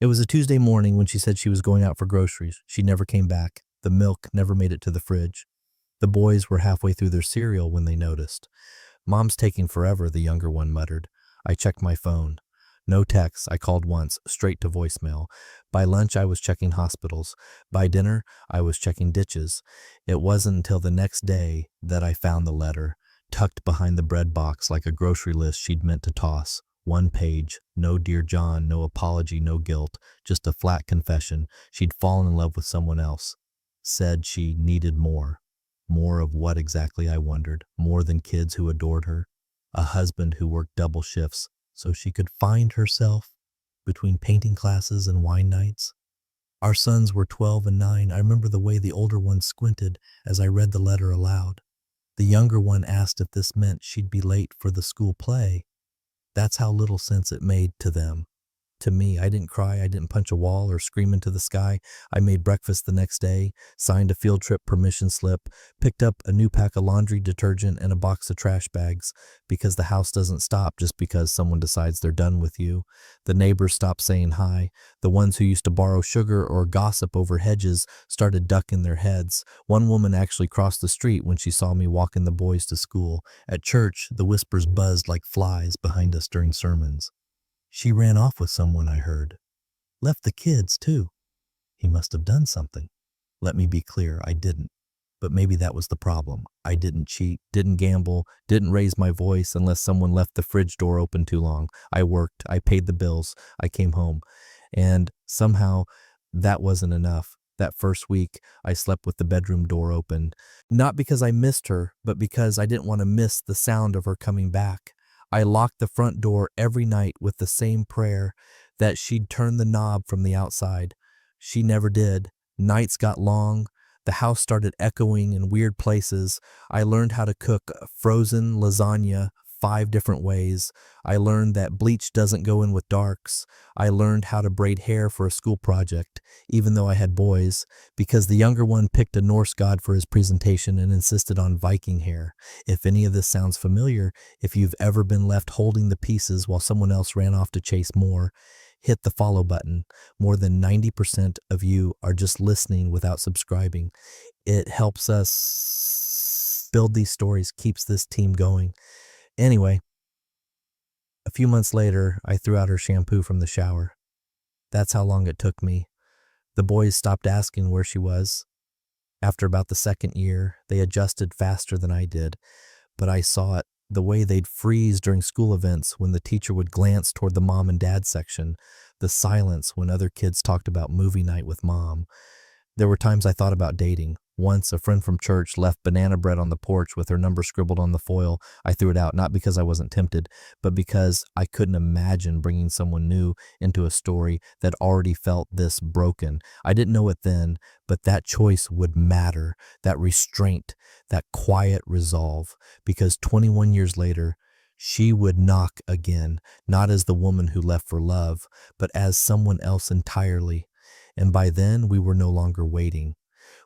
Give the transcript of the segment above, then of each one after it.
It was a Tuesday morning when she said she was going out for groceries. She never came back. The milk never made it to the fridge. The boys were halfway through their cereal when they noticed. "Mom's taking forever," the younger one muttered. I checked my phone. No texts. I called once, straight to voicemail. By lunch, I was checking hospitals. By dinner, I was checking ditches. It wasn't until the next day that I found the letter, tucked behind the bread box like a grocery list she'd meant to toss. One page, no Dear John, no apology, no guilt, just a flat confession. She'd fallen in love with someone else. Said she needed more. More of what exactly, I wondered. More than kids who adored her. A husband who worked double shifts so she could find herself between painting classes and wine nights. Our sons were 12 and 9. I remember the way the older one squinted as I read the letter aloud. The younger one asked if this meant she'd be late for the school play. That's how little sense it made to them. To me, I didn't cry, I didn't punch a wall or scream into the sky. I made breakfast the next day, signed a field trip permission slip, picked up a new pack of laundry detergent and a box of trash bags, because the house doesn't stop just because someone decides they're done with you. The neighbors stopped saying hi. The ones who used to borrow sugar or gossip over hedges started ducking their heads. One woman actually crossed the street when she saw me walking the boys to school. At church, the whispers buzzed like flies behind us during sermons. "She ran off with someone," I heard. "Left the kids, too." He must have done something. Let me be clear, I didn't. But maybe that was the problem. I didn't cheat, didn't gamble, didn't raise my voice unless someone left the fridge door open too long. I worked, I paid the bills, I came home. And somehow that wasn't enough. That first week, I slept with the bedroom door open. Not because I missed her, but because I didn't want to miss the sound of her coming back. I locked the front door every night with the same prayer that she'd turn the knob from the outside. She never did. Nights got long. The house started echoing in weird places. I learned how to cook frozen lasagna 5 different ways. I learned that bleach doesn't go in with darks. I learned how to braid hair for a school project, even though I had boys, because the younger one picked a Norse god for his presentation and insisted on Viking hair. If any of this sounds familiar, if you've ever been left holding the pieces while someone else ran off to chase more, hit the follow button. More than 90% of you are just listening without subscribing. It helps us build these stories, keeps this team going. Anyway, a few months later, I threw out her shampoo from the shower. That's how long it took me. The boys stopped asking where she was. After about the second year, they adjusted faster than I did, but I saw it, the way they'd freeze during school events when the teacher would glance toward the mom and dad section, the silence when other kids talked about movie night with mom. There were times I thought about dating. Once, a friend from church left banana bread on the porch with her number scribbled on the foil. I threw it out, not because I wasn't tempted, but because I couldn't imagine bringing someone new into a story that already felt this broken. I didn't know it then, but that choice would matter, that restraint, that quiet resolve, because 21 years later, she would knock again, not as the woman who left for love, but as someone else entirely. And by then, we were no longer waiting.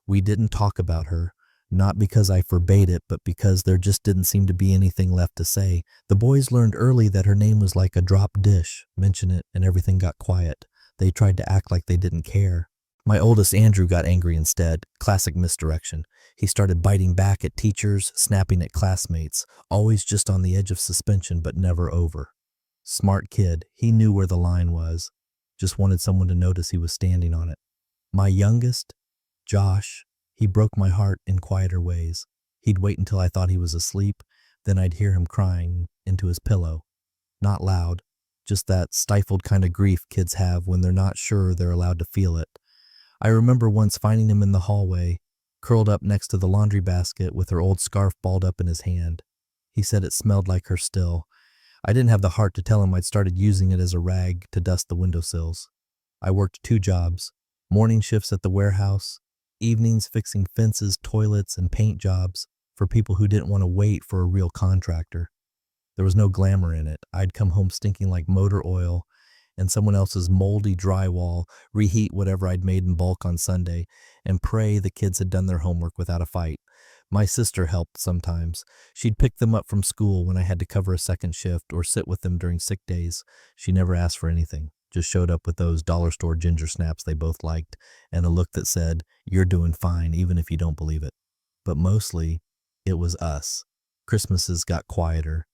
We didn't talk about her, not because I forbade it, but because there just didn't seem to be anything left to say. The boys learned early that her name was like a dropped dish. Mention it, and everything got quiet. They tried to act like they didn't care. My oldest, Andrew, got angry instead. Classic misdirection. He started biting back at teachers, snapping at classmates, always just on the edge of suspension, but never over. Smart kid. He knew where the line was. Just wanted someone to notice he was standing on it. My youngest, Josh, he broke my heart in quieter ways. He'd wait until I thought he was asleep, then I'd hear him crying into his pillow. Not loud, just that stifled kind of grief kids have when they're not sure they're allowed to feel it. I remember once finding him in the hallway, curled up next to the laundry basket with her old scarf balled up in his hand. He said it smelled like her still. I didn't have the heart to tell him I'd started using it as a rag to dust the windowsills. I worked 2 jobs, morning shifts at the warehouse, evenings fixing fences, toilets, and paint jobs for people who didn't want to wait for a real contractor. There was no glamour in it. I'd come home stinking like motor oil and someone else's moldy drywall, reheat whatever I'd made in bulk on Sunday, and pray the kids had done their homework without a fight. My sister helped sometimes. She'd pick them up from school when I had to cover a second shift or sit with them during sick days. She never asked for anything. just showed up with those dollar store ginger snaps they both liked and a look that said, "You're doing fine, even if you don't believe it." But mostly, it was us. Christmases got quieter.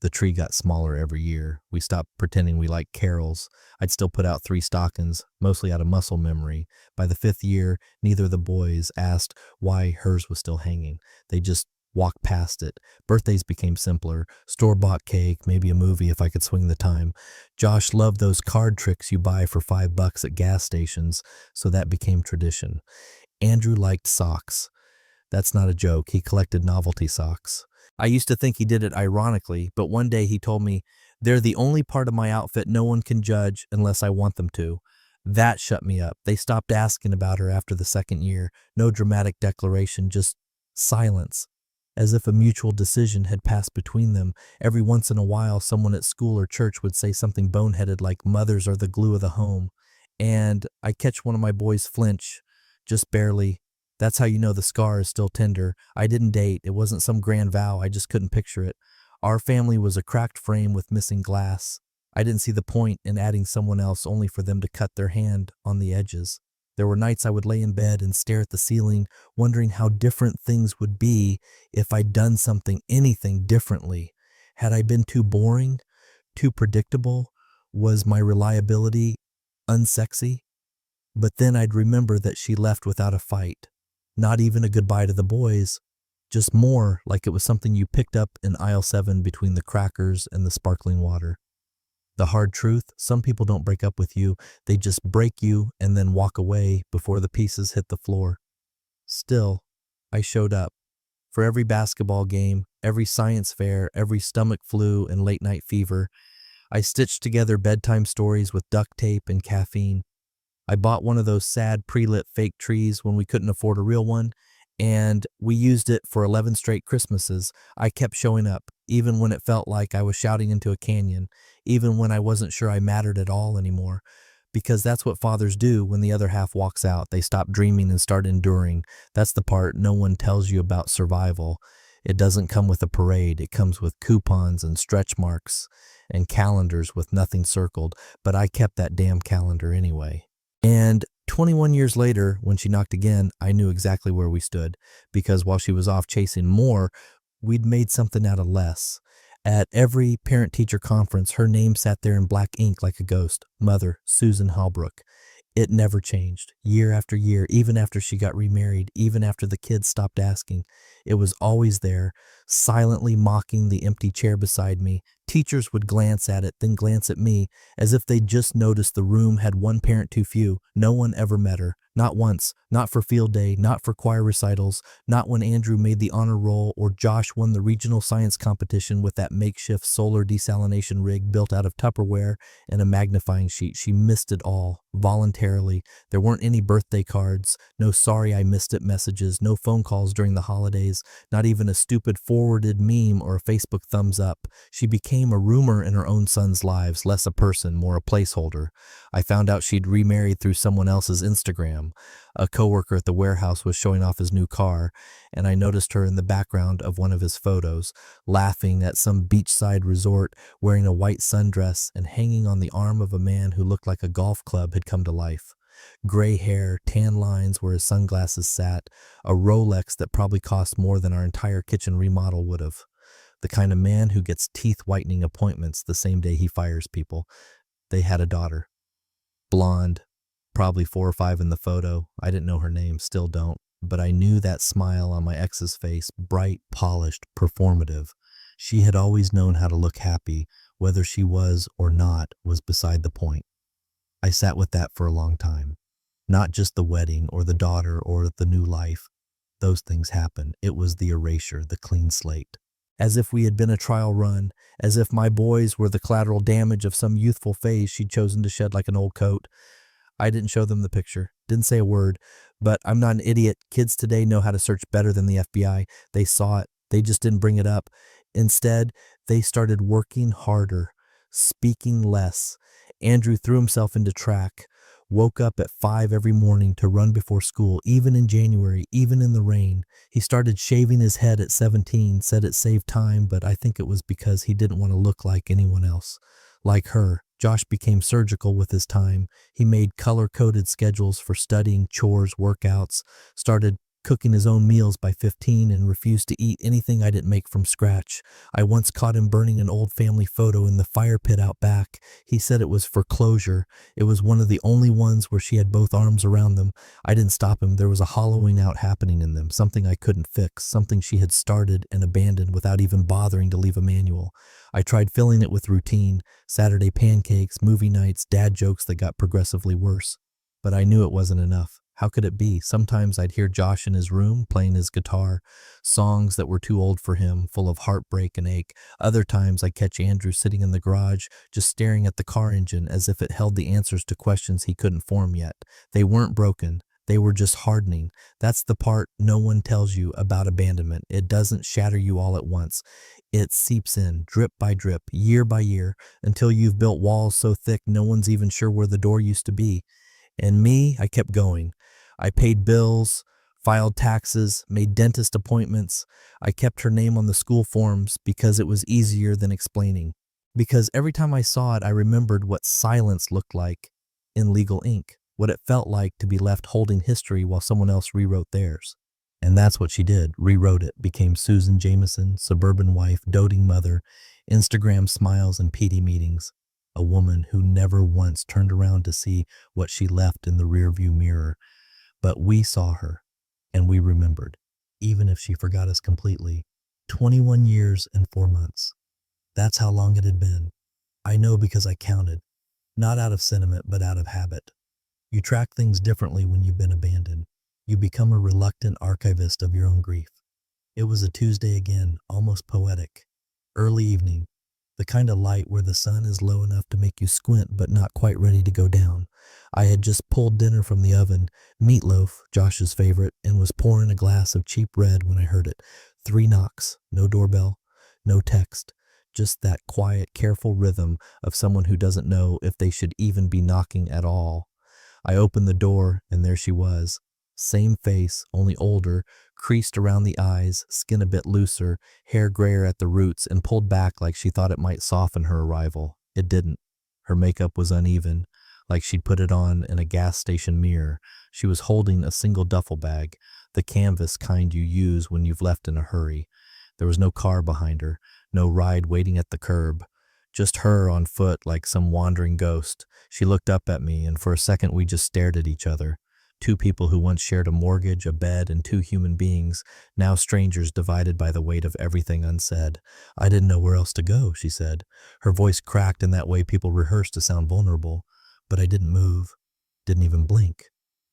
The tree got smaller every year. We stopped pretending we liked carols. I'd still put out 3 stockings, mostly out of muscle memory. By the 5th year, neither of the boys asked why hers was still hanging. They just walked past it. Birthdays became simpler. Store-bought cake, maybe a movie if I could swing the time. Josh loved those card tricks you buy for $5 at gas stations, so that became tradition. Andrew liked socks. That's not a joke. He collected novelty socks. I used to think he did it ironically, but one day he told me, "They're the only part of my outfit no one can judge unless I want them to." That shut me up. They stopped asking about her after the 2nd year. No dramatic declaration, just silence. As if a mutual decision had passed between them. Every once in a while, someone at school or church would say something boneheaded like, "Mothers are the glue of the home." And I catch one of my boys flinch, just barely. That's how you know the scar is still tender. I didn't date. It wasn't some grand vow. I just couldn't picture it. Our family was a cracked frame with missing glass. I didn't see the point in adding someone else only for them to cut their hand on the edges. There were nights I would lay in bed and stare at the ceiling, wondering how different things would be if I'd done anything differently. Had I been too boring, too predictable? Was my reliability unsexy? But then I'd remember that she left without a fight. Not even a goodbye to the boys, just more like it was something you picked up in aisle 7 between the crackers and the sparkling water. The hard truth, some people don't break up with you, they just break you and then walk away before the pieces hit the floor. Still, I showed up. For every basketball game, every science fair, every stomach flu and late night fever, I stitched together bedtime stories with duct tape and caffeine. I bought one of those sad pre-lit fake trees when we couldn't afford a real one, and we used it for 11 straight Christmases. I kept showing up, even when it felt like I was shouting into a canyon, even when I wasn't sure I mattered at all anymore. Because that's what fathers do when the other half walks out. They stop dreaming and start enduring. That's the part no one tells you about survival. It doesn't come with a parade. It comes with coupons and stretch marks and calendars with nothing circled. But I kept that damn calendar anyway. And 21 years later, when she knocked again, I knew exactly where we stood, because while she was off chasing more, we'd made something out of less. At every parent-teacher conference, her name sat there in black ink like a ghost. Mother, Susan Halbrook. It never changed, year after year, even after she got remarried, even after the kids stopped asking. It was always there, silently mocking the empty chair beside me. Teachers would glance at it, then glance at me, as if they'd just noticed the room had one parent too few. No one ever met her. Not once. Not for field day, not for choir recitals, not when Andrew made the honor roll or Josh won the regional science competition with that makeshift solar desalination rig built out of Tupperware and a magnifying sheet. She missed it all, voluntarily. There weren't any birthday cards, no sorry I missed it messages, no phone calls during the holidays, not even a stupid forwarded meme or a Facebook thumbs up. She became a rumor in her own son's lives, less a person, more a placeholder. I found out she'd remarried through someone else's Instagram. A coworker at the warehouse was showing off his new car, and I noticed her in the background of one of his photos, laughing at some beachside resort, wearing a white sundress and hanging on the arm of a man who looked like a golf club had come to life. Gray hair, tan lines where his sunglasses sat, a Rolex that probably cost more than our entire kitchen remodel would have. The kind of man who gets teeth whitening appointments the same day he fires people. They had a daughter. Blonde, probably 4 or 5 in the photo. I didn't know her name, still don't. But I knew that smile on my ex's face, bright, polished, performative. She had always known how to look happy. Whether she was or not was beside the point. I sat with that for a long time. Not just the wedding or the daughter or the new life. Those things happen. It was the erasure, the clean slate. As if we had been a trial run, as if my boys were the collateral damage of some youthful phase she'd chosen to shed like an old coat. I didn't show them the picture, didn't say a word, but I'm not an idiot. Kids today know how to search better than the FBI. They saw it. They just didn't bring it up. Instead, they started working harder, speaking less. Andrew threw himself into track, woke up at 5 every morning to run before school, even in January, even in the rain. He started shaving his head at 17, said it saved time, but I think it was because he didn't want to look like anyone else. Like her, Josh became surgical with his time. He made color-coded schedules for studying, chores, workouts, started cooking his own meals by 15 and refused to eat anything I didn't make from scratch. I once caught him burning an old family photo in the fire pit out back. He said it was for closure. It was one of the only ones where she had both arms around them. I didn't stop him. There was a hollowing out happening in them, something I couldn't fix, something she had started and abandoned without even bothering to leave a manual. I tried filling it with routine, Saturday pancakes, movie nights, dad jokes that got progressively worse. But I knew it wasn't enough. How could it be? Sometimes I'd hear Josh in his room playing his guitar, songs that were too old for him, full of heartbreak and ache. Other times I'd catch Andrew sitting in the garage, just staring at the car engine as if it held the answers to questions he couldn't form yet. They weren't broken. They were just hardening. That's the part no one tells you about abandonment. It doesn't shatter you all at once. It seeps in, drip by drip, year by year, until you've built walls so thick no one's even sure where the door used to be. And me, I kept going. I paid bills, filed taxes, made dentist appointments. I kept her name on the school forms because it was easier than explaining. Because every time I saw it, I remembered what silence looked like in legal ink, what it felt like to be left holding history while someone else rewrote theirs. And that's what she did, rewrote it, became Susan Jameson, suburban wife, doting mother, Instagram smiles and PD meetings. A woman who never once turned around to see what she left in the rearview mirror. But we saw her, and we remembered, even if she forgot us completely. 21 years and 4 months. That's how long it had been. I know because I counted, not out of sentiment, but out of habit. You track things differently when you've been abandoned. You become a reluctant archivist of your own grief. It was a Tuesday again, almost poetic. Early evening, the kind of light where the sun is low enough to make you squint but not quite ready to go down. I had just pulled dinner from the oven, meatloaf, Josh's favorite, and was pouring a glass of cheap red when I heard it. 3 knocks, no doorbell, no text, just that quiet, careful rhythm of someone who doesn't know if they should even be knocking at all. I opened the door, and there she was. Same face, only older, creased around the eyes, skin a bit looser, hair grayer at the roots and pulled back like she thought it might soften her arrival. It didn't. Her makeup was uneven, like she'd put it on in a gas station mirror. She was holding a single duffel bag, the canvas kind you use when you've left in a hurry. There was no car behind her, no ride waiting at the curb. Just her on foot like some wandering ghost. She looked up at me, and for a second we just stared at each other. 2 people who once shared a mortgage, a bed, and 2 human beings, now strangers divided by the weight of everything unsaid. I didn't know where else to go, she said. Her voice cracked in that way people rehearse to sound vulnerable. But I didn't move, didn't even blink.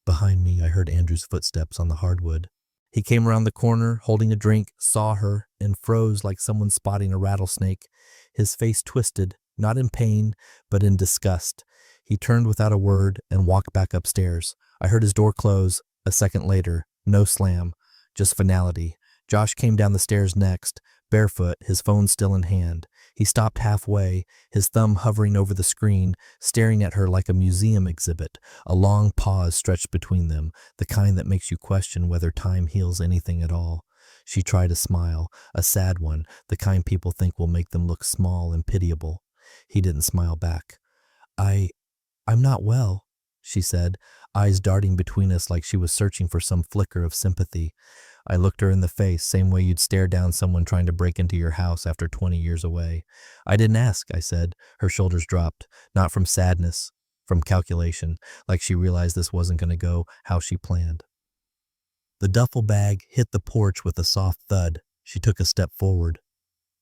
Behind me, I heard Andrew's footsteps on the hardwood. He came around the corner, holding a drink, saw her, and froze like someone spotting a rattlesnake. His face twisted, not in pain, but in disgust. He turned without a word and walked back upstairs. I heard his door close. A second later, no slam, just finality. Josh came down the stairs next, barefoot, his phone still in hand. He stopped halfway, his thumb hovering over the screen, staring at her like a museum exhibit. A long pause stretched between them, the kind that makes you question whether time heals anything at all. She tried a smile, a sad one, the kind people think will make them look small and pitiable. He didn't smile back. I'm not well, she said, eyes darting between us like she was searching for some flicker of sympathy. I looked her in the face, same way you'd stare down someone trying to break into your house after 20 years away. I didn't ask, I said. Her shoulders dropped, not from sadness, from calculation, like she realized this wasn't going to go how she planned. The duffel bag hit the porch with a soft thud. She took a step forward.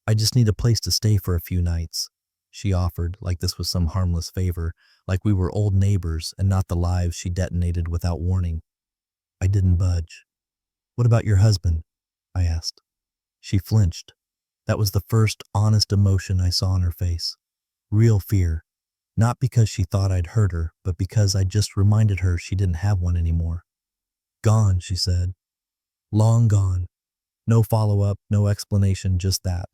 I just need a place to stay for a few nights, she offered, like this was some harmless favor, like we were old neighbors and not the lives she detonated without warning. I didn't budge. What about your husband? I asked. She flinched. That was the first honest emotion I saw on her face. Real fear. Not because she thought I'd hurt her, but because I just reminded her she didn't have one anymore. Gone, she said. Long gone. No follow-up, no explanation, just that.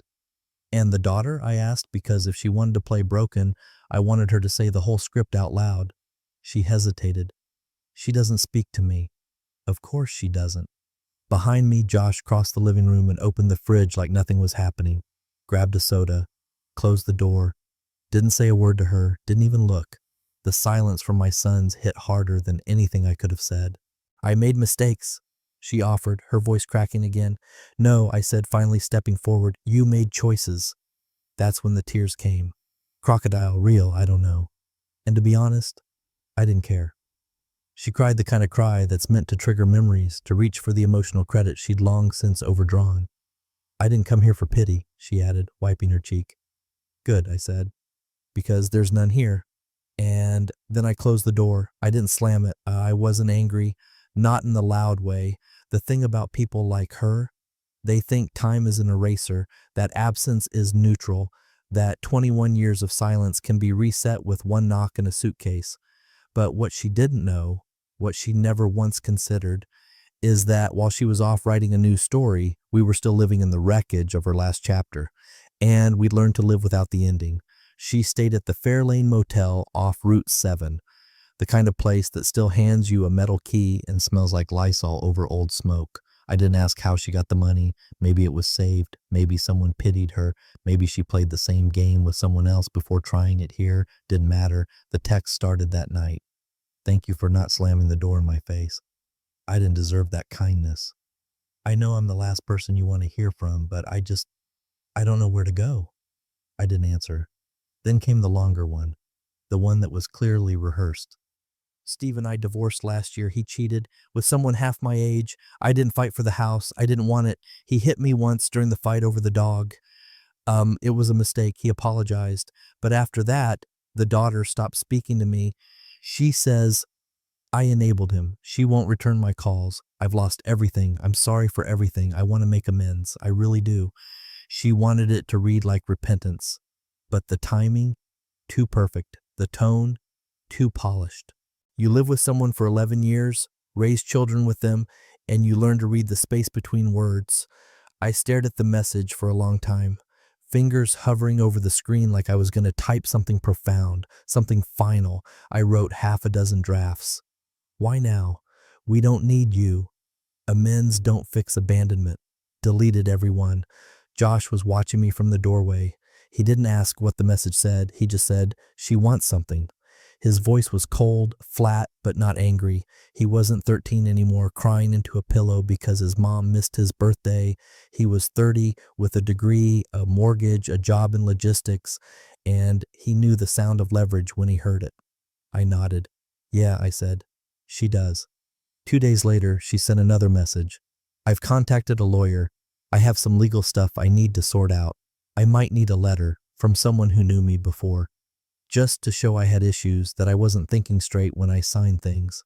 And the daughter? I asked, because if she wanted to play broken, I wanted her to say the whole script out loud. She hesitated. She doesn't speak to me. Of course she doesn't. Behind me, Josh crossed the living room and opened the fridge like nothing was happening, grabbed a soda, closed the door, Didn't say a word to her, didn't even look. The silence from my sons hit harder than anything I could have said. I made mistakes, she offered, her voice cracking again. No, I said, finally stepping forward. You made choices. That's when the tears came. Crocodile, real, I don't know. And to be honest, I didn't care. She cried the kind of cry that's meant to trigger memories, to reach for the emotional credit she'd long since overdrawn. I didn't come here for pity, she added, wiping her cheek. Good, I said, because there's none here. And then I closed the door. I didn't slam it. I wasn't angry, not in the loud way. The thing about people like her, they think time is an eraser, that absence is neutral, that 21 years of silence can be reset with one knock in a suitcase. But what she didn't know, what she never once considered, is that while she was off writing a new story, we were still living in the wreckage of her last chapter, and we'd learned to live without the ending. She stayed at the Fairlane Motel off Route 7, the kind of place that still hands you a metal key and smells like Lysol over old smoke. I didn't ask how she got the money. Maybe it was saved. Maybe someone pitied her. Maybe she played the same game with someone else before trying it here. Didn't matter. The text started that night. Thank you for not slamming the door in my face. I didn't deserve that kindness. I know I'm the last person you want to hear from, but I don't know where to go. I didn't answer. Then came the longer one, the one that was clearly rehearsed. Steve and I divorced last year. He cheated with someone half my age. I didn't fight for the house. I didn't want it. He hit me once during the fight over the dog. It was a mistake. He apologized. But after that, the daughter stopped speaking to me. She says, I enabled him. She won't return my calls. I've lost everything. I'm sorry for everything. I want to make amends. I really do. She wanted it to read like repentance. But the timing, too perfect. The tone, too polished. You live with someone for 11 years, raise children with them, and you learn to read the space between words. I stared at the message for a long time, fingers hovering over the screen like I was going to type something profound, something final. I wrote half a dozen drafts. Why now? We don't need you. Amends don't fix abandonment. Deleted everyone. Josh was watching me from the doorway. He didn't ask what the message said. He just said, she wants something. His voice was cold, flat, but not angry. He wasn't 13 anymore, crying into a pillow because his mom missed his birthday. He was 30 with a degree, a mortgage, a job in logistics, and he knew the sound of leverage when he heard it. I nodded. Yeah, I said. She does. 2 days later, she sent another message. I've contacted a lawyer. I have some legal stuff I need to sort out. I might need a letter from someone who knew me before, just to show I had issues, that I wasn't thinking straight when I signed things.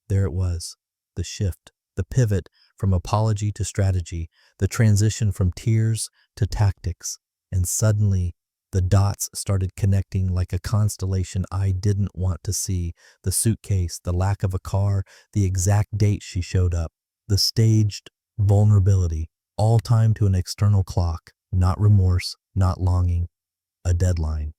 There it was, the shift, the pivot from apology to strategy, the transition from tears to tactics, and suddenly the dots started connecting like a constellation I didn't want to see. The suitcase, the lack of a car, the exact date she showed up, the staged vulnerability, all timed to an external clock, not remorse, not longing, a deadline.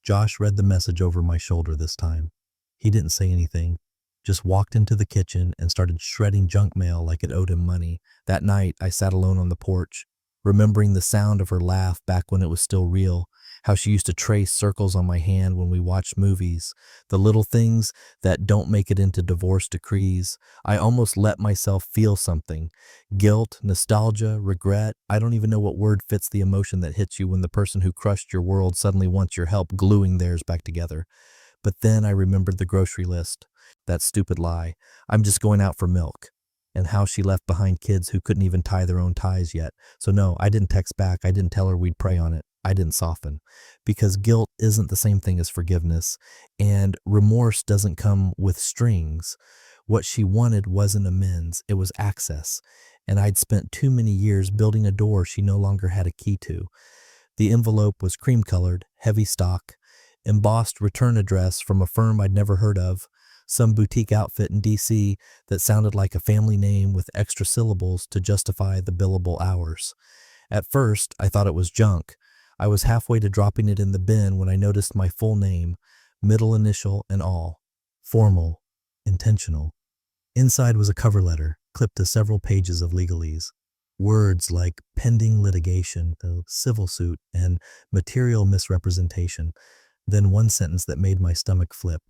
Josh read the message over my shoulder this time. He didn't say anything, just walked into the kitchen and started shredding junk mail like it owed him money. That night, I sat alone on the porch, remembering the sound of her laugh back when it was still real, how she used to trace circles on my hand when we watched movies, the little things that don't make it into divorce decrees. I almost let myself feel something. Guilt, nostalgia, regret. I don't even know what word fits the emotion that hits you when the person who crushed your world suddenly wants your help gluing theirs back together. But then I remembered the grocery list. That stupid lie. I'm just going out for milk. And how she left behind kids who couldn't even tie their own ties yet. So no, I didn't text back. I didn't tell her we'd pray on it. I didn't soften. Because guilt isn't the same thing as forgiveness. And remorse doesn't come with strings. What she wanted wasn't amends. It was access. And I'd spent too many years building a door she no longer had a key to. The envelope was cream-colored, heavy stock, embossed return address from a firm I'd never heard of, some boutique outfit in D.C. that sounded like a family name with extra syllables to justify the billable hours. At first, I thought it was junk. I was halfway to dropping it in the bin when I noticed my full name, middle initial and all. Formal, intentional. Inside was a cover letter, clipped to several pages of legalese. Words like pending litigation, the civil suit, and material misrepresentation. Then one sentence that made my stomach flip.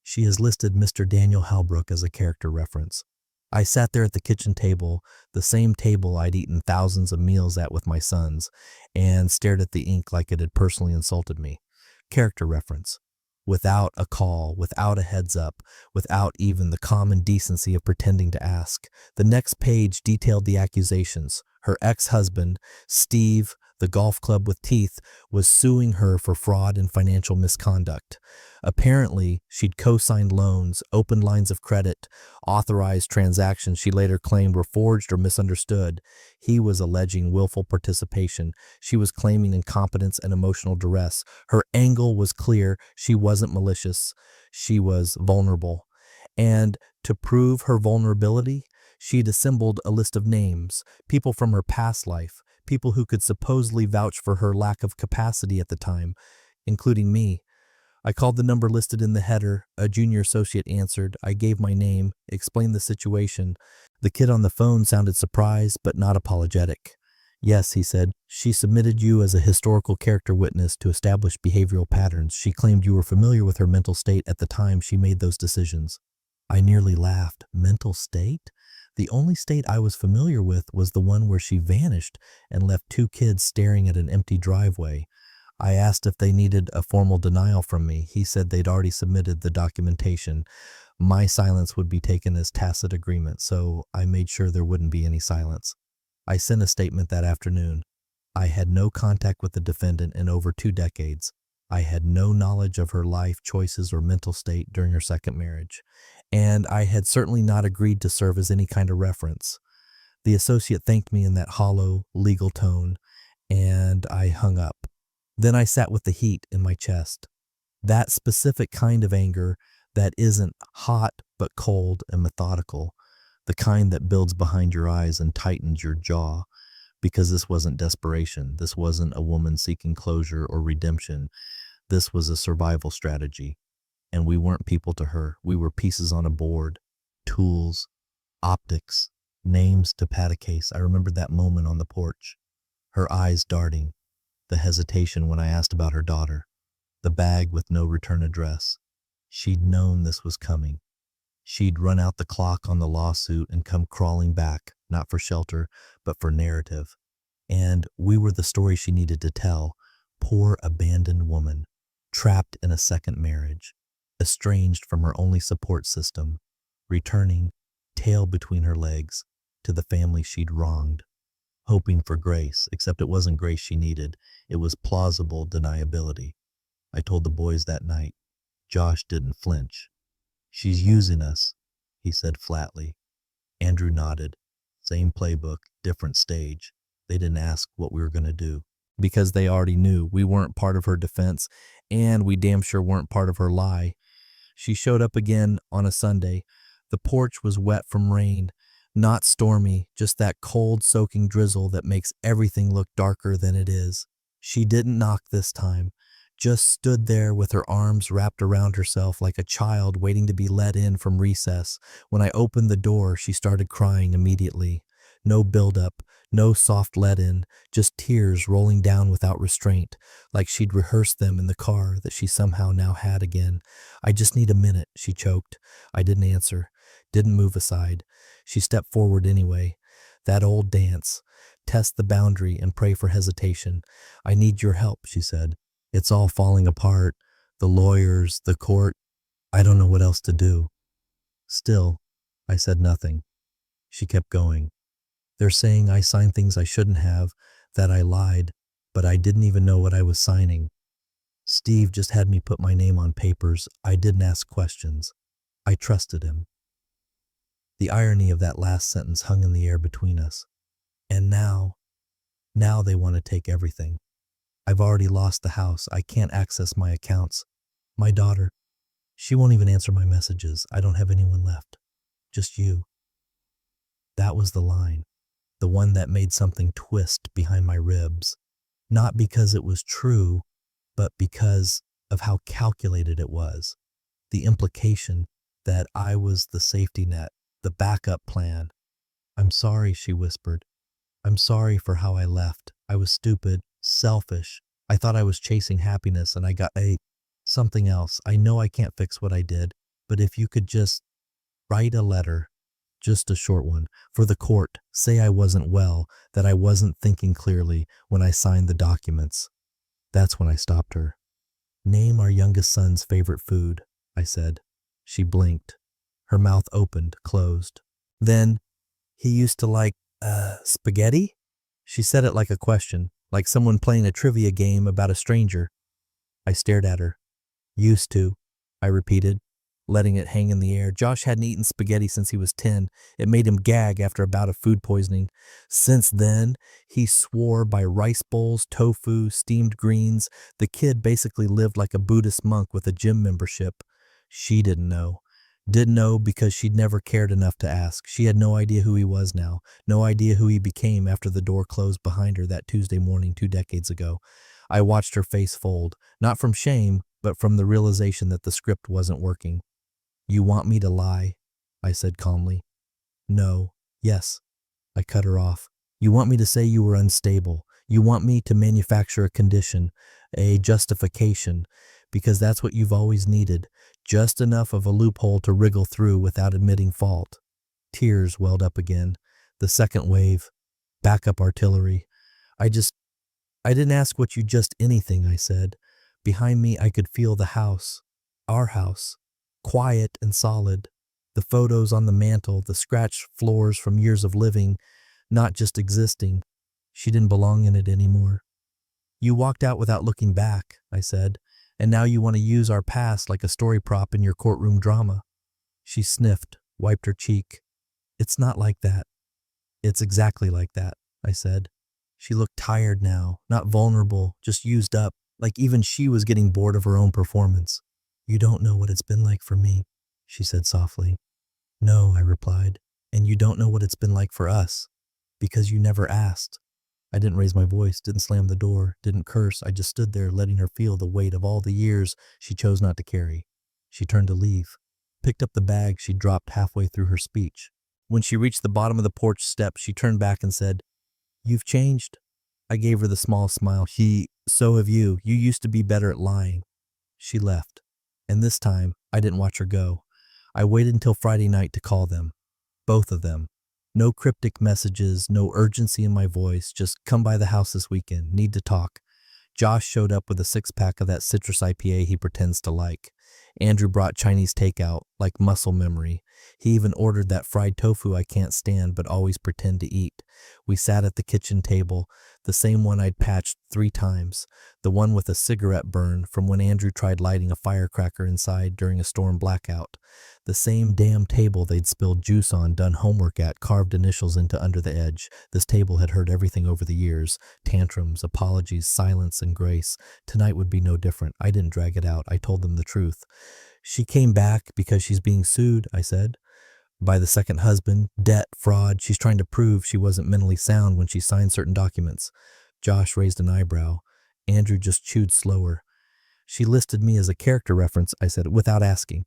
She has listed Mr. Daniel Halbrook as a character reference. I sat there at the kitchen table, the same table I'd eaten thousands of meals at with my sons, and stared at the ink like it had personally insulted me. Character reference. Without a call, without a heads up, without even the common decency of pretending to ask. The next page detailed the accusations. Her ex-husband, Steve, the golf club with teeth, was suing her for fraud and financial misconduct. Apparently, she'd co-signed loans, opened lines of credit, authorized transactions she later claimed were forged or misunderstood. He was alleging willful participation. She was claiming incompetence and emotional duress. Her angle was clear. She wasn't malicious. She was vulnerable. And to prove her vulnerability, she'd assembled a list of names, people from her past life, people who could supposedly vouch for her lack of capacity at the time, including me. I called the number listed in the header. A junior associate answered. I gave my name, explained the situation. The kid on the phone sounded surprised, but not apologetic. Yes, he said, she submitted you as a historical character witness to establish behavioral patterns. She claimed you were familiar with her mental state at the time she made those decisions. I nearly laughed. Mental state? The only state I was familiar with was the one where she vanished and left two kids staring at an empty driveway. I asked if they needed a formal denial from me. He said they'd already submitted the documentation. My silence would be taken as tacit agreement, so I made sure there wouldn't be any silence. I sent a statement that afternoon. I had no contact with the defendant in over 2 decades. I had no knowledge of her life choices or mental state during her second marriage, and I had certainly not agreed to serve as any kind of reference. The associate thanked me in that hollow, legal tone, and I hung up. Then I sat with the heat in my chest. That specific kind of anger that isn't hot but cold and methodical, the kind that builds behind your eyes and tightens your jaw, because this wasn't desperation. This wasn't a woman seeking closure or redemption. This was a survival strategy. And we weren't people to her. We were pieces on a board, tools, optics, names to pad a case. I remembered that moment on the porch, her eyes darting, the hesitation when I asked about her daughter, the bag with no return address. She'd known this was coming. She'd run out the clock on the lawsuit and come crawling back, not for shelter, but for narrative. And we were the story she needed to tell. Poor abandoned woman, trapped in a second marriage, estranged from her only support system, returning, tail between her legs, to the family she'd wronged, hoping for grace, except it wasn't grace she needed. It was plausible deniability. I told the boys that night. Josh didn't flinch. She's using us, he said flatly. Andrew nodded. Same playbook, different stage. They didn't ask what we were going to do, because they already knew we weren't part of her defense, and we damn sure weren't part of her lie. She showed up again on a Sunday. The porch was wet from rain, not stormy, just that cold, soaking drizzle that makes everything look darker than it is. She didn't knock this time, just stood there with her arms wrapped around herself like a child waiting to be let in from recess. When I opened the door, she started crying immediately. No build-up, no soft let-in, just tears rolling down without restraint, like she'd rehearsed them in the car that she somehow now had again. I just need a minute, she choked. I didn't answer, didn't move aside. She stepped forward anyway. That old dance. Test the boundary and pray for hesitation. I need your help, she said. It's all falling apart. The lawyers, the court. I don't know what else to do. Still, I said nothing. She kept going. They're saying I signed things I shouldn't have, that I lied, but I didn't even know what I was signing. Steve just had me put my name on papers. I didn't ask questions. I trusted him. The irony of that last sentence hung in the air between us. And now they want to take everything. I've already lost the house. I can't access my accounts. My daughter, she won't even answer my messages. I don't have anyone left. Just you. That was the line. The one that made something twist behind my ribs. Not because it was true, but because of how calculated it was. The implication that I was the safety net, the backup plan. I'm sorry, she whispered. I'm sorry for how I left. I was stupid, selfish. I thought I was chasing happiness and I got Something else. I know I can't fix what I did, but if you could just write a letter, just a short one, for the court, say I wasn't well, that I wasn't thinking clearly when I signed the documents. That's when I stopped her. Name our youngest son's favorite food, I said. She blinked. Her mouth opened, closed. Then, he used to like, spaghetti? She said it like a question, like someone playing a trivia game about a stranger. I stared at her. Used to, I repeated, letting it hang in the air. Josh hadn't eaten spaghetti since he was 10. It made him gag after a bout of food poisoning. Since then, he swore by rice bowls, tofu, steamed greens. The kid basically lived like a Buddhist monk with a gym membership. She didn't know. Didn't know because she'd never cared enough to ask. She had no idea who he was now. No idea who he became after the door closed behind her that Tuesday morning 2 decades ago. I watched her face fold, not from shame, but from the realization that the script wasn't working. You want me to lie? I said calmly. No. Yes. I cut her off. You want me to say you were unstable. You want me to manufacture a condition, a justification, because that's what you've always needed, just enough of a loophole to wriggle through without admitting fault. Tears welled up again. The second wave. Backup artillery. I didn't ask what you just anything, I said. Behind me, I could feel the house. Our house. Quiet and solid. The photos on the mantel, the scratched floors from years of living, not just existing. She didn't belong in it anymore. You walked out without looking back, I said, and now you want to use our past like a story prop in your courtroom drama. She sniffed, wiped her cheek. It's not like that. It's exactly like that, I said. She looked tired now, not vulnerable, just used up, like even she was getting bored of her own performance. You don't know what it's been like for me, she said softly. No, I replied, and you don't know what it's been like for us, because you never asked. I didn't raise my voice, didn't slam the door, didn't curse. I just stood there letting her feel the weight of all the years she chose not to carry. She turned to leave, picked up the bag she dropped halfway through her speech. When she reached the bottom of the porch steps, she turned back and said, You've changed. I gave her the small smile. So have you. You used to be better at lying. She left. And this time, I didn't watch her go. I waited until Friday night to call them. Both of them. No cryptic messages, no urgency in my voice, just come by the house this weekend, need to talk. Josh showed up with a 6-pack of that citrus IPA he pretends to like. Andrew brought Chinese takeout, like muscle memory. He even ordered that fried tofu I can't stand but always pretend to eat. We sat at the kitchen table, the same one I'd patched 3 times, the one with a cigarette burn from when Andrew tried lighting a firecracker inside during a storm blackout. The same damn table they'd spilled juice on, done homework at, carved initials into under the edge. This table had heard everything over the years. Tantrums, apologies, silence, and grace. Tonight would be no different. I didn't drag it out. I told them the truth. She came back because she's being sued, I said. By the second husband, debt, fraud. She's trying to prove she wasn't mentally sound when she signed certain documents. Josh raised an eyebrow. Andrew just chewed slower. She listed me as a character reference, I said, without asking.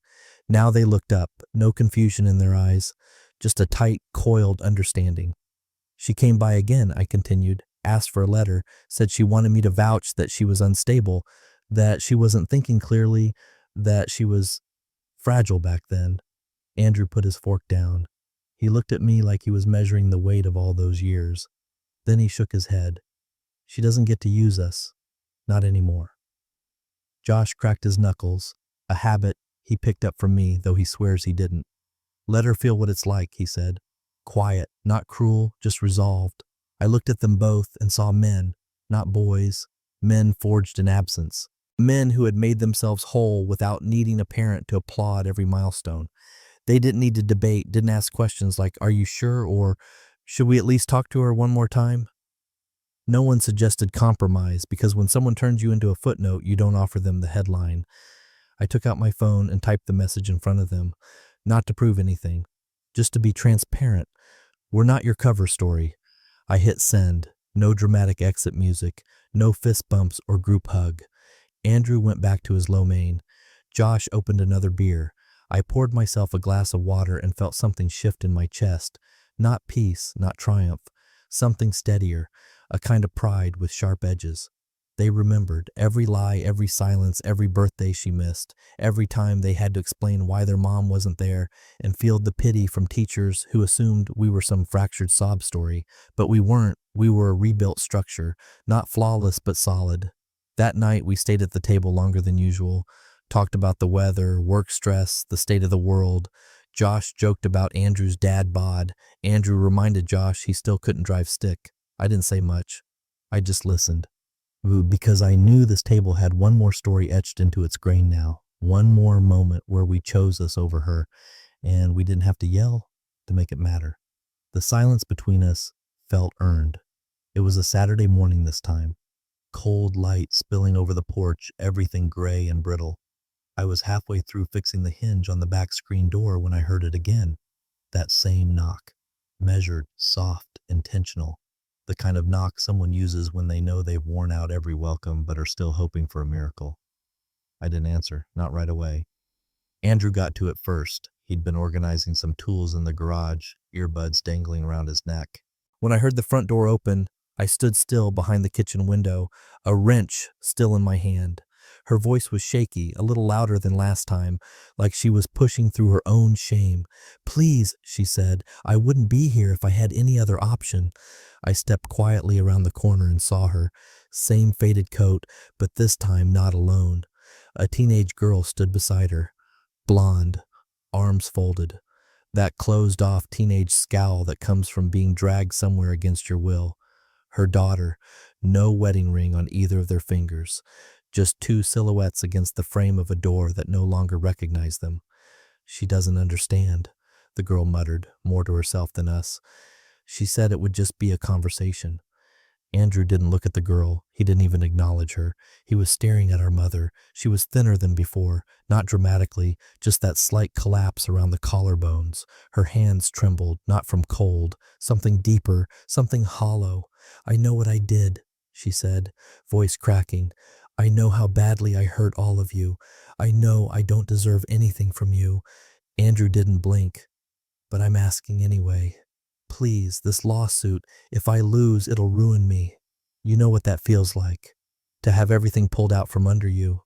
Now they looked up, no confusion in their eyes, just a tight, coiled understanding. She came by again, I continued, asked for a letter, said she wanted me to vouch that she was unstable, that she wasn't thinking clearly, that she was fragile back then. Andrew put his fork down. He looked at me like he was measuring the weight of all those years. Then he shook his head. She doesn't get to use us. Not anymore. Josh cracked his knuckles, a habit he picked up from me, though he swears he didn't. Let her feel what it's like, he said. Quiet, not cruel, just resolved. I looked at them both and saw men, not boys, men forged in absence. Men who had made themselves whole without needing a parent to applaud every milestone. They didn't need to debate, didn't ask questions like, are you sure, or should we at least talk to her one more time? No one suggested compromise, because when someone turns you into a footnote, you don't offer them the headline. I took out my phone and typed the message in front of them, not to prove anything, just to be transparent. We're not your cover story. I hit send. No dramatic exit music, no fist bumps or group hug. Andrew went back to his lo mein. Josh opened another beer. I poured myself a glass of water and felt something shift in my chest. Not peace, not triumph. Something steadier, a kind of pride with sharp edges. They remembered every lie, every silence, every birthday she missed, every time they had to explain why their mom wasn't there, and feel the pity from teachers who assumed we were some fractured sob story. But we weren't. We were a rebuilt structure, not flawless but solid. That night, we stayed at the table longer than usual, talked about the weather, work stress, the state of the world. Josh joked about Andrew's dad bod. Andrew reminded Josh he still couldn't drive stick. I didn't say much. I just listened. Because I knew this table had one more story etched into its grain now. One more moment where we chose us over her, and we didn't have to yell to make it matter. The silence between us felt earned. It was a Saturday morning this time. Cold light spilling over the porch, everything gray and brittle. I was halfway through fixing the hinge on the back screen door when I heard it again. That same knock. Measured, soft, intentional. The kind of knock someone uses when they know they've worn out every welcome but are still hoping for a miracle. I didn't answer, not right away. Andrew got to it first. He'd been organizing some tools in the garage, earbuds dangling around his neck. When I heard the front door open, I stood still behind the kitchen window, a wrench still in my hand. Her voice was shaky, a little louder than last time, like she was pushing through her own shame. "Please," she said, "I wouldn't be here if I had any other option." I stepped quietly around the corner and saw her. Same faded coat, but this time not alone. A teenage girl stood beside her. Blonde, arms folded. That closed-off teenage scowl that comes from being dragged somewhere against your will. Her daughter, no wedding ring on either of their fingers. Just two silhouettes against the frame of a door that no longer recognized them. "She doesn't understand," the girl muttered, more to herself than us. She said it would just be a conversation. Andrew didn't look at the girl. He didn't even acknowledge her. He was staring at our mother. She was thinner than before, not dramatically, just that slight collapse around the collarbones. Her hands trembled, not from cold, something deeper, something hollow. "I know what I did," she said, voice cracking. "I know how badly I hurt all of you. I know I don't deserve anything from you." Andrew didn't blink. "But I'm asking anyway. Please, this lawsuit, if I lose, it'll ruin me. You know what that feels like, to have everything pulled out from under you."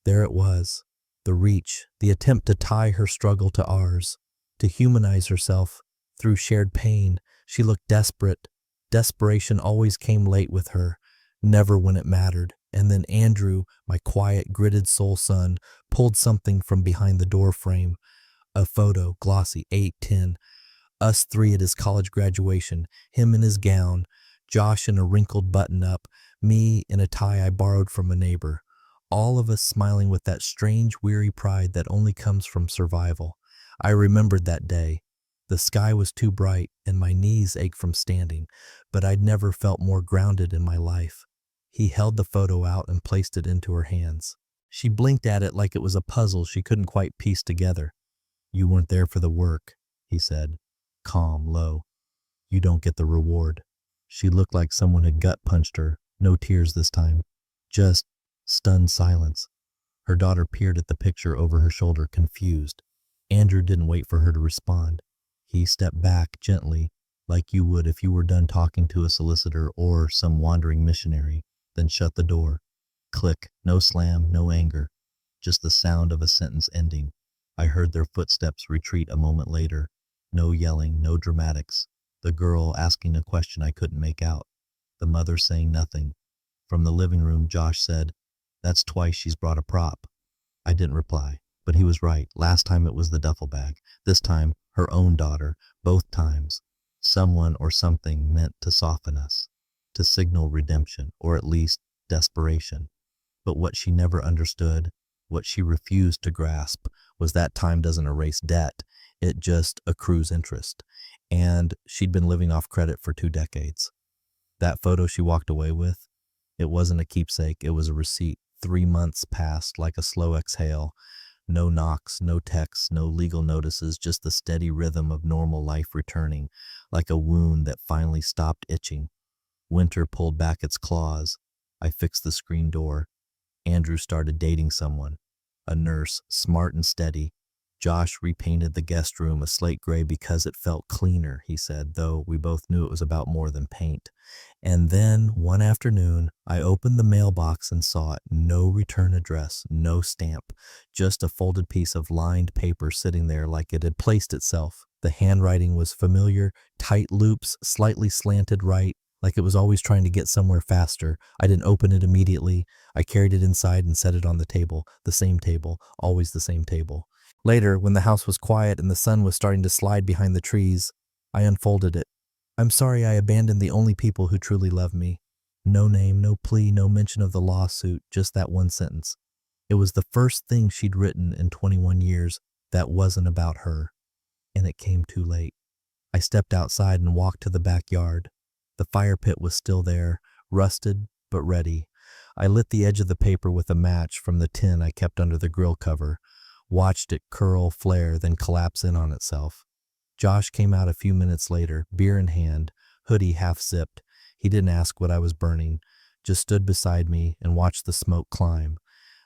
There it was, the reach, the attempt to tie her struggle to ours, to humanize herself through shared pain. She looked desperate. Desperation always came late with her, never when it mattered. And then Andrew, my quiet, gritted soul son, pulled something from behind the door frame. A photo, glossy, 8:10. Us three at his college graduation, him in his gown, Josh in a wrinkled button-up, me in a tie I borrowed from a neighbor. All of us smiling with that strange, weary pride that only comes from survival. I remembered that day. The sky was too bright and my knees ached from standing, but I'd never felt more grounded in my life. He held the photo out and placed it into her hands. She blinked at it like it was a puzzle she couldn't quite piece together. "You weren't there for the work," he said. Calm, low. "You don't get the reward." She looked like someone had gut punched her. No tears this time. Just stunned silence. Her daughter peered at the picture over her shoulder, confused. Andrew didn't wait for her to respond. He stepped back gently, like you would if you were done talking to a solicitor or some wandering missionary, then shut the door. Click. No slam, no anger. Just the sound of a sentence ending. I heard their footsteps retreat a moment later. No yelling, no dramatics. The girl asking a question I couldn't make out. The mother saying nothing. From the living room, Josh said, "That's twice she's brought a prop." I didn't reply, but he was right. Last time it was the duffel bag. This time, her own daughter. Both times, someone or something meant to soften us, to signal redemption, or at least desperation. But what she never understood, what she refused to grasp, was that time doesn't erase debt. It just accrues interest. And she'd been living off credit for 2 decades. That photo she walked away with, it wasn't a keepsake, it was a receipt. 3 months passed like a slow exhale. No knocks, no texts, no legal notices, just the steady rhythm of normal life returning, like a wound that finally stopped itching. Winter pulled back its claws. I fixed the screen door. Andrew started dating someone, a nurse, smart and steady. Josh repainted the guest room a slate gray because it felt cleaner, he said, though we both knew it was about more than paint. And then, one afternoon, I opened the mailbox and saw it. No return address, no stamp, just a folded piece of lined paper sitting there like it had placed itself. The handwriting was familiar, tight loops, slightly slanted right, like it was always trying to get somewhere faster. I didn't open it immediately. I carried it inside and set it on the same table, always the same table. Later, when the house was quiet and the sun was starting to slide behind the trees, I unfolded it. I'm sorry I abandoned the only people who truly love me. No name, no plea, no mention of the lawsuit, just that one sentence. It was the first thing she'd written in 21 years that wasn't about her, and it came too late. I stepped outside and walked to the backyard. The fire pit was still there, rusted but ready. I lit the edge of the paper with a match from the tin I kept under the grill cover, watched it curl, flare, then collapse in on itself. Josh came out a few minutes later, beer in hand, hoodie half zipped. He didn't ask what I was burning, just stood beside me and watched the smoke climb.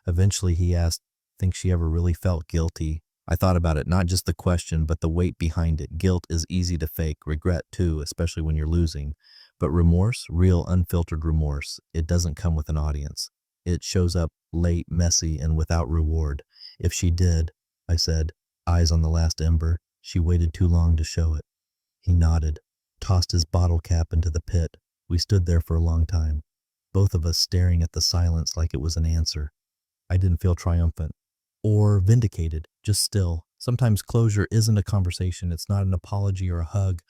Eventually he asked, "Think she ever really felt guilty?" I thought about it, not just the question, but the weight behind it. Guilt is easy to fake, regret too, especially when you're losing. But remorse, real unfiltered remorse, it doesn't come with an audience. It shows up late, messy, and without reward. If she did, I said, eyes on the last ember, she waited too long to show it. He nodded, tossed his bottle cap into the pit. We stood there for a long time, both of us staring at the silence like it was an answer. I didn't feel triumphant or vindicated, just still. Sometimes closure isn't a conversation. It's not an apology or a hug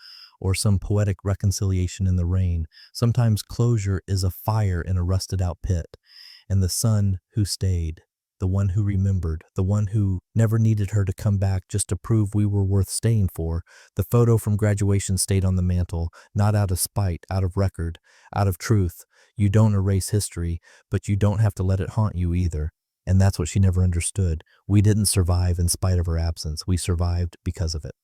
or some poetic reconciliation in the rain. Sometimes closure is a fire in a rusted out pit, and the son who stayed, the one who remembered, the one who never needed her to come back just to prove we were worth staying for. The photo from graduation stayed on the mantle, not out of spite, out of record, out of truth. You don't erase history, but you don't have to let it haunt you either. And that's what she never understood. We didn't survive in spite of her absence. We survived because of it.